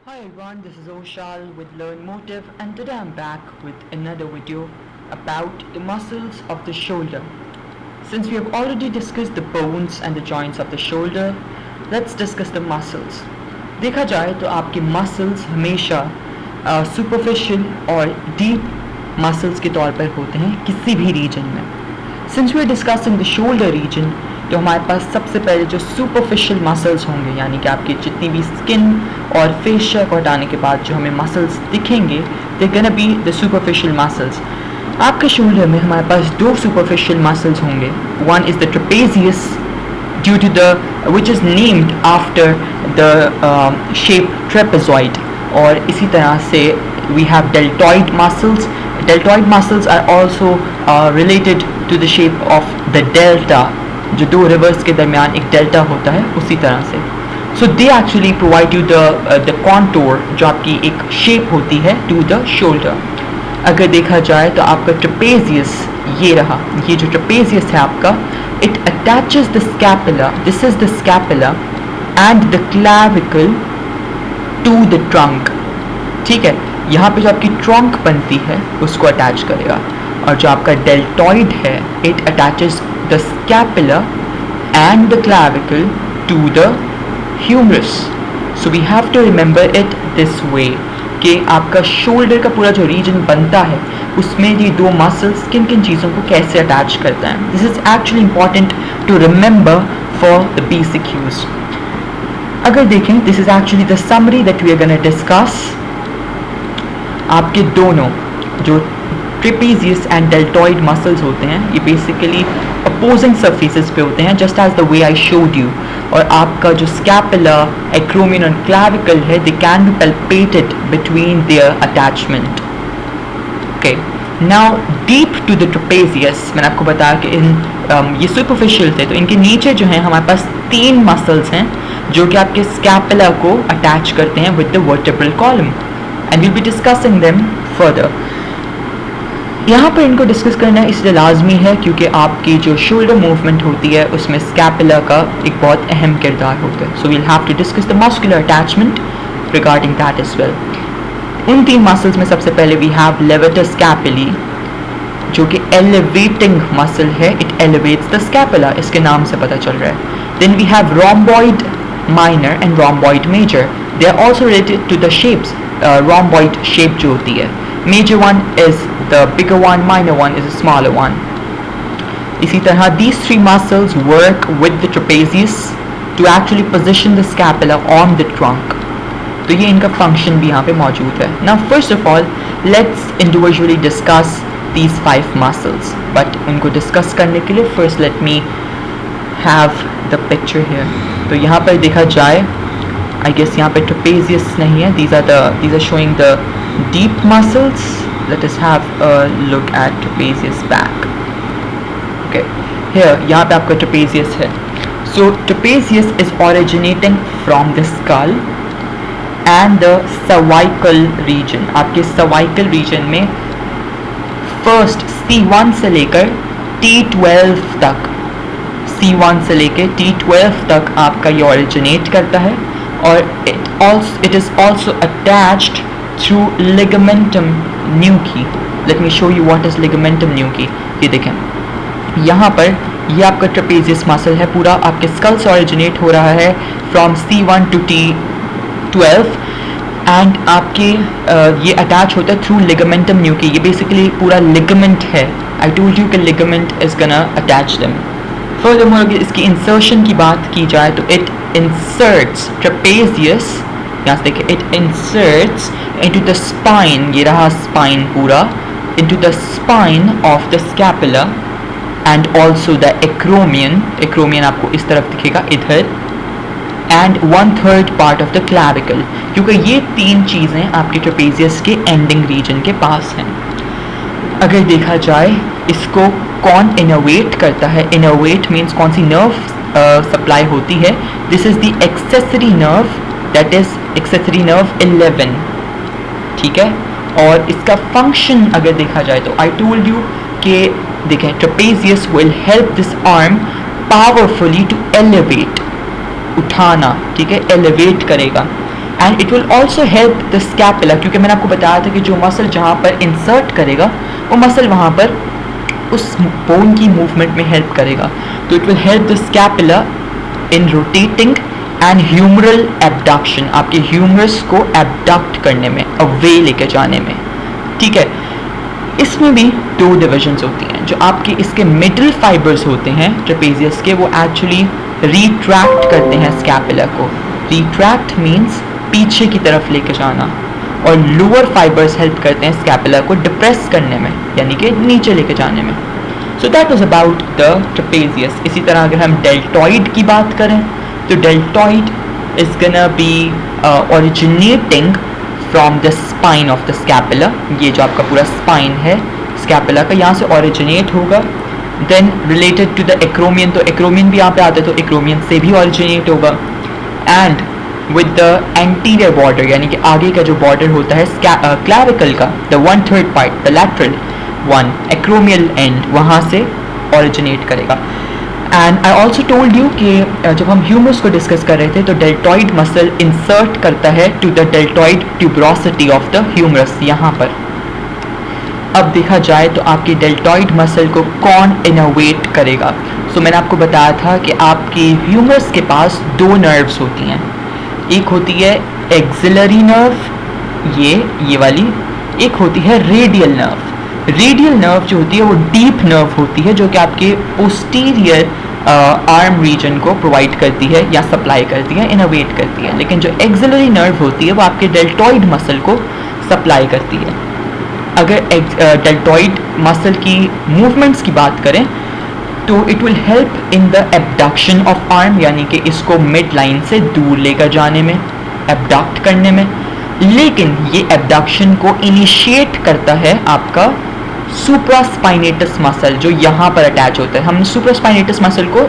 Hi everyone, this is Oshal with Learn Motive, and today I'm back with another video about the muscles of the shoulder. Since we have already discussed the bones and the joints of the shoulder, let's discuss the muscles. देखा जाए तो आपके muscles हमेशा superficial और deep muscles के तौर पर होते हैं किसी भी region में. Since we are discussing the shoulder region, तो हमारे पास सबसे पहले जो सुपरफिशियल मसल्स होंगे, यानी कि आपकी जितनी भी स्किन और फेशिया को हटाने के बाद जो हमें मसल्स दिखेंगे, they gonna be the superficial muscles. आपके शोल्डर में हमारे पास दो सुपरफिशियल मसल्स होंगे. One is the trapezius due to the which is named after the shape trapezoid, और इसी तरह से we have deltoid muscles. Deltoid muscles are also related to the shape of the delta. जो दो reverse के दरमियान एक डेल्टा होता है, उसी तरह से. So they actually provide you the contour, जो आपकी एक शेप होती है टू द शोल्डर. अगर देखा जाए तो आपका ट्रेपेजियस ये रहा. ये जो ट्रेपेजियस है आपका, it attaches the scapula, this is the scapula and the clavicle to the trunk. ठीक है, यहाँ पे जो आपकी ट्रंक बनती है उसको अटैच करेगा. और जो आपका डेल्टॉइड है, it attaches the scapula and the clavicle to the humerus. So we have to remember it this way कि आपका शोल्डर का पूरा जो रीजन बनता है उसमें ये दो मसल्स किन किन चीज़ों को कैसे अटैच करता है. This is actually important to remember for the basic use. अगर देखें, this is actually the summary that we are gonna discuss. आपके दोनों जो ट्रेपेजियस एंड डेल्टॉइड मसल्स होते हैं, ये बेसिकली अपोजिंग सरफेसेस पे होते हैं, just as the way I showed you. और आपका जो स्कैपुला, एक्रोमियन और क्लैविकल है, they can be palpated between their attachment. Okay, now deep to the trapezius, मैंने आपको बताया कि ये सुपरफिशियल थे, तो इनके नीचे जो है हमारे पास तीन मसल्स हैं जो कि आपके स्कैपुला को अटैच करते हैं with the vertebral column, and will be discussing them further. यहाँ पर इनको डिस्कस करना इसलिए लाजमी है क्योंकि आपकी जो शोल्डर मूवमेंट होती है उसमें स्कैपुला का एक बहुत अहम किरदार होता है. So we'll have to discuss the muscular attachment regarding that as well. उन तीन मसल्स में सबसे पहले वी हैव लेवेटर स्कैपुली, जो कि एलिवेटिंग मसल है. इट एलिवेट्स द स्कैपुला, इसके नाम से पता चल रहा है. Then we have rhomboid minor and rhomboid major. They are also related to the shapes. Rhomboid shape जो होती है, major one is the bigger one, minor one is a smaller one. इसी तरह these three muscles work with the trapezius to actually position the scapula on the trunk. तो ये इनका function भी यहाँ पे मौजूद है. Now first of all, let's individually discuss these 5 muscles. But उनको discuss करने के लिए first let me have the picture here. तो यहाँ पर देखा जाए, I guess यहाँ पे trapezius नहीं है. These are showing the deep muscles. Let us have a look at trapezius back. Okay, here यहाँ पे आपका trapezius है. So trapezius is originating from the skull and the cervical region. आपके cervical region में first C1 से लेकर T12 तक, C1 से लेकर T12 तक आपका ये originate करता है. और it is also attached through ligamentum nuchae. Let me show you what is ligamentum nuchae. ये देखें, यहाँ पर ये आपका trapezius muscle है, पूरा आपके skull से originate हो रहा है from C1 to T12 and आपके ये attach होता है through ligamentum nuchae. ये basically पूरा ligament है. I told you कि ligament is gonna attach them. Furthermore, अगर इसकी insertion की बात की जाए तो it inserts trapezius, यहाँ से देखिए, it inserts into the spine, ये रहा spine पूरा, into the spine of the scapula and also the acromion. acromion आपको इस तरफ दिखेगा इधर, and 1/3 part of the clavicle, क्योंकि ये तीन चीज़ें आपके trapezius के ending region के पास हैं. अगर देखा जाए इसको कौन इनोवेट करता है, इनोवेट मीन्स कौन सी नर्व सप्लाई होती है. This is the accessory nerve, that is accessory nerve 11. ठीक है, और इसका फंक्शन अगर देखा जाए तो आई टोल्ड यू कि देखें, trapezius will help this arm powerfully to elevate, उठाना. ठीक है, एलिवेट करेगा. And it will also help the scapula, क्योंकि मैंने आपको बताया था कि जो मसल जहाँ पर इंसर्ट करेगा वो मसल वहाँ पर उस बोन की मूवमेंट में हेल्प करेगा. तो it will help the scapula in rotating and humeral abduction, आपके ह्यूमरस को एबडक्ट करने में, अवे लेके जाने में. ठीक है, इसमें भी दो डिविजन्स होती हैं. जो आपके इसके मिडल फाइबर्स होते हैं ट्रेपेजियस के, वो एक्चुअली रिट्रैक्ट करते हैं स्कैपुला को. रिट्रैक्ट मीन्स पीछे की तरफ लेके जाना, और लोअर फाइबर्स हेल्प करते हैं स्कैपुला को डिप्रेस करने में, यानी कि नीचे लेके जाने में. So that was about the trapezius. इसी तरह अगर हम डेल्टॉइड की बात करें तो deltoid is gonna be originating from the spine of the scapula. ये जो आपका पूरा स्पाइन है स्कैपुला का, यहाँ से ओरिजिनेट होगा. Then related to the acromion, तो एक्रोमियन भी यहाँ पे आता है, तो एक्रोमियन से भी ओरिजिनेट होगा. And with the anterior border, यानी कि आगे का जो बॉर्डर होता है क्लैविकल का, the 1/3 part, the lateral one, acromial end, वहाँ से ओरिजिनेट करेगा. And I also told you कि जब हम ह्यूमरस को डिस्कस कर रहे थे तो डेल्टॉइड मसल इंसर्ट करता है to the deltoid tuberosity of the humerus, यहाँ पर. अब देखा जाए तो आपकी डेल्टॉइड मसल को कौन इनोवेट करेगा. सो मैंने आपको बताया था कि आपकी ह्यूमरस के पास दो नर्व्स होती हैं. एक होती है एक्सिलरी नर्व, ये वाली. एक होती है रेडियल नर्व. रेडियल नर्व जो होती है वो डीप नर्व होती है, जो कि आपके पोस्टीरियर आर्म रीजन को प्रोवाइड करती है या सप्लाई करती है, इनोवेट करती है. लेकिन जो एक्सिलरी नर्व होती है वो आपके डेल्टॉइड मसल को सप्लाई करती है. अगर डेल्टॉइड मसल की मूवमेंट्स की बात करें तो it will help in the abduction of arm, यानी कि इसको मिड लाइन से दूर लेकर जाने में, एबडक्ट करने में. लेकिन ये एबडक्शन को इनिशिएट करता है आपका सुप्रास्पाइनेटस मसल, जो यहाँ पर अटैच होता है. हम सुप्रास्पाइनेटस मसल को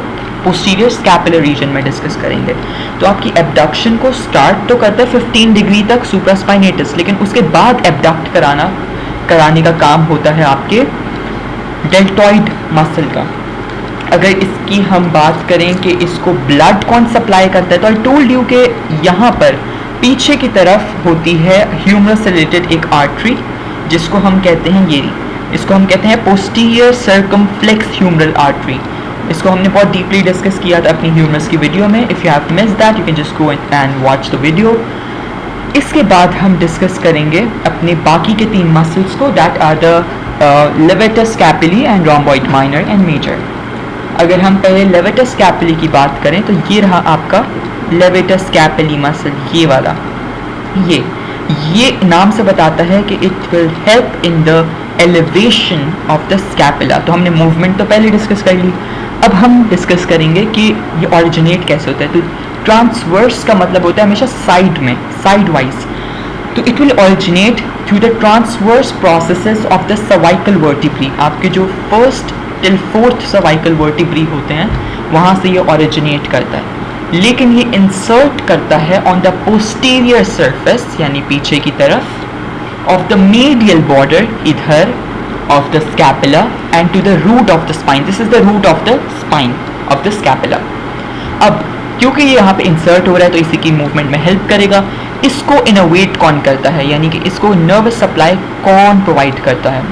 पोस्टीरियर स्कैपुलर रीजन में डिस्कस करेंगे. तो आपकी एबडक्शन को स्टार्ट तो करता है 15 डिग्री तक सुप्रास्पाइनेटस, लेकिन उसके बाद एबडक्ट कराने का काम होता है आपके डेल्टॉइड मसल का. अगर इसकी हम बात करें कि इसको ब्लड कौन सप्लाई करता है, तो आई टोल्ड यू कि यहाँ पर पीछे की तरफ होती है ह्यूमरस से रिलेटेड एक आर्टरी, जिसको हम कहते हैं इसको हम कहते हैं पोस्टीरियर सर्कमफ्लेक्स ह्यूमरल आर्टरी. इसको हमने बहुत डीपली डिस्कस किया था अपनी ह्यूमरस की वीडियो में. If you have missed that you can just go and watch the video. इसके बाद हम डिस्कस करेंगे अपने बाकी के 3 मसल्स को, that are the levator scapulae and rhomboid minor and major. अगर हम पहले लेवेटस स्कैपुली की बात करें तो ये रहा आपका लेवेटस स्कैपुली मसल, ये वाला. ये नाम से बताता है कि it will help in the elevation of the scapula. तो हमने मूवमेंट तो पहले डिस्कस कर ली. अब हम डिस्कस करेंगे कि ये ओरिजिनेट कैसे होता है. तो ट्रांसवर्स का मतलब होता है हमेशा साइड में, साइड वाइज. तो it will originate through the transverse processes of the cervical vertebrae. आपके जो 1st till 4th cervical vertebrae होते हैं वहाँ से ये ओरिजिनेट करता है. लेकिन ये इंसर्ट करता है ऑन द पोस्टीरियर सरफेस, यानी पीछे की तरफ, ऑफ द मीडियल बॉर्डर इधर of the scapula and to the root of the spine. This is the root of the spine of the scapula. अब क्योंकि ये यहाँ पे इंसर्ट हो रहा है तो इसी की मूवमेंट में हेल्प करेगा. इसको इनोवेट कौन करता है, यानी कि इसको नर्वस सप्लाई कौन प्रोवाइड करता है.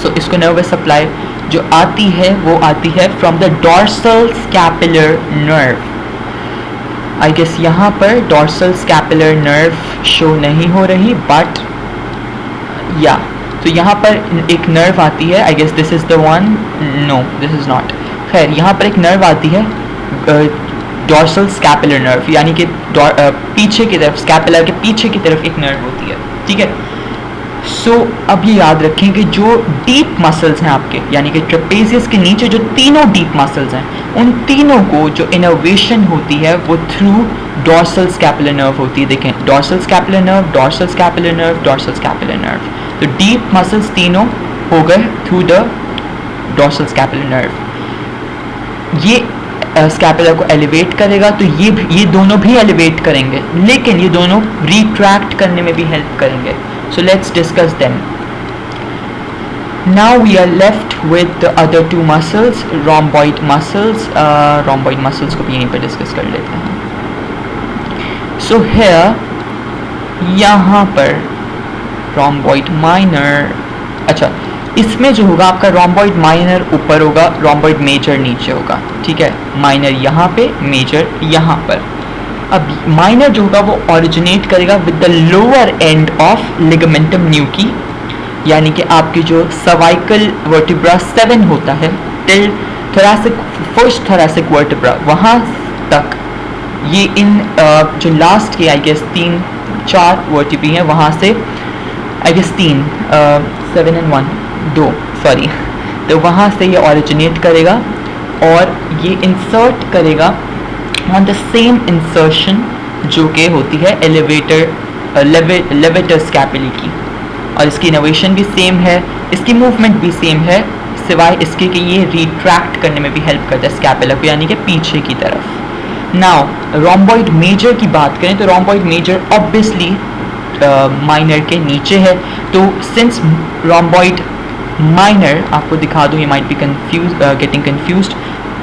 सो इसको नर्वस सप्लाई जो आती है वो आती है from the dorsal scapular nerve. I guess यहाँ पर डॉर्सल स्कैपुलर नर्व शो नहीं हो रही, बट या तो यहाँ पर एक नर्व आती है. I guess this is the one, no this is not. खैर यहाँ पर एक नर्व आती है डॉर्सल स्कैपुलर नर्व, यानी कि पीछे की तरफ, स्कैपुलर के पीछे की तरफ एक नर्व होती है. ठीक है. सो अब ये याद रखें कि जो डीप मसल्स हैं आपके, यानी कि ट्रेपेजियस के नीचे जो तीनों डीप मसल्स हैं, उन तीनों को जो इनोवेशन होती है वो थ्रू डॉर्सल स्कैपुलर नर्व होती है. देखें, dorsal scapular nerve, dorsal scapular nerve, dorsal scapular nerve. तो डीप मसल्स तीनों हो गए through the dorsal scapular nerve. ये स्कैपुला को एलिवेट करेगा, तो ये दोनों भी एलिवेट करेंगे, लेकिन ये दोनों रिट्रैक्ट करने में भी हेल्प करेंगे. So let's discuss them. Now we are left with the other 2 muscles, rhomboid muscles. Rhomboid muscles को भी यहीं पर डिस्कस कर लेते हैं. So here यहाँ पर रोम्बॉइड माइनर, अच्छा इसमें जो होगा आपका रोम्बॉइड माइनर ऊपर होगा, रोम्बॉइड मेजर नीचे होगा, ठीक है। माइनर यहाँ पे, मेजर यहाँ पर। अब माइनर जो होगा वो ओरिजिनेट करेगा with the lower end of ligamentum nuchae, यानी कि आपकी जो सर्वाइकल वर्टिब्रा 7 होता है till thoracic, first thoracic vertebra, वहाँ तक ये इन जो लास्ट के आई गेस 3-4 वर्टिब्री हैं, वहाँ से आई गेस 3 7 and 1 2 सॉरी, तो वहाँ से ये ओरिजिनेट करेगा और ये इंसर्ट करेगा ऑन द सेम इंसर्शन जो कि होती है एलिवेटर लेवेटर स्कैपुली की, और इसकी इनोवेशन भी सेम है, इसकी मूवमेंट भी सेम है, सिवाय इसके कि ये रिट्रैक्ट करने में भी हेल्प करता है स्कैपुला को, यानी कि पीछे की तरफ। नाउ रोम्बॉइड मेजर की बात करें तो रोम्बॉइड मेजर ऑब्वियसली माइनर के नीचे है, तो सिंस रोम्बॉइड माइनर, आपको दिखा दूँ, ये might be getting confused,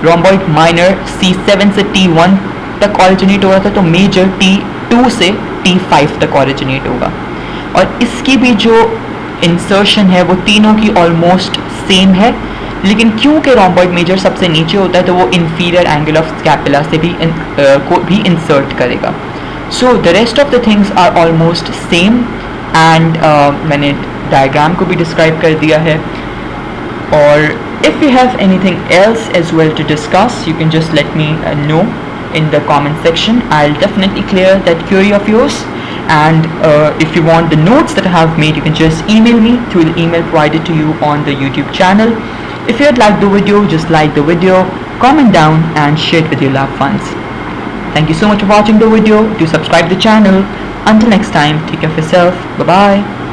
rhomboid minor C7 से T1 तक ऑरिजिनेट हो रहा था, तो मेजर T2 से T5 तक ऑरिजिनेट होगा, और इसकी भी जो इंसर्शन है वो तीनों की ऑलमोस्ट सेम है, लेकिन क्योंकि रोम्बॉइड मेजर सबसे नीचे होता है तो वो इंफीरियर एंगल ऑफ स्कैपुला से भी को भी इंसर्ट करेगा। So the rest of the things are almost same, and मैंने डायग्राम को भी डिस्क्राइब कर दिया है, और if you have anything else as well to discuss, you can just let me know in the comment section. I'll definitely clear that query of yours, and if you want the notes that I have made, you can just email me through the email provided to you on the YouTube channel. If you had liked the video, just like the video, comment down and share it with your loved ones. Thank you so much for watching the video. Do subscribe to the channel. Until next time, take care of yourself. Bye bye.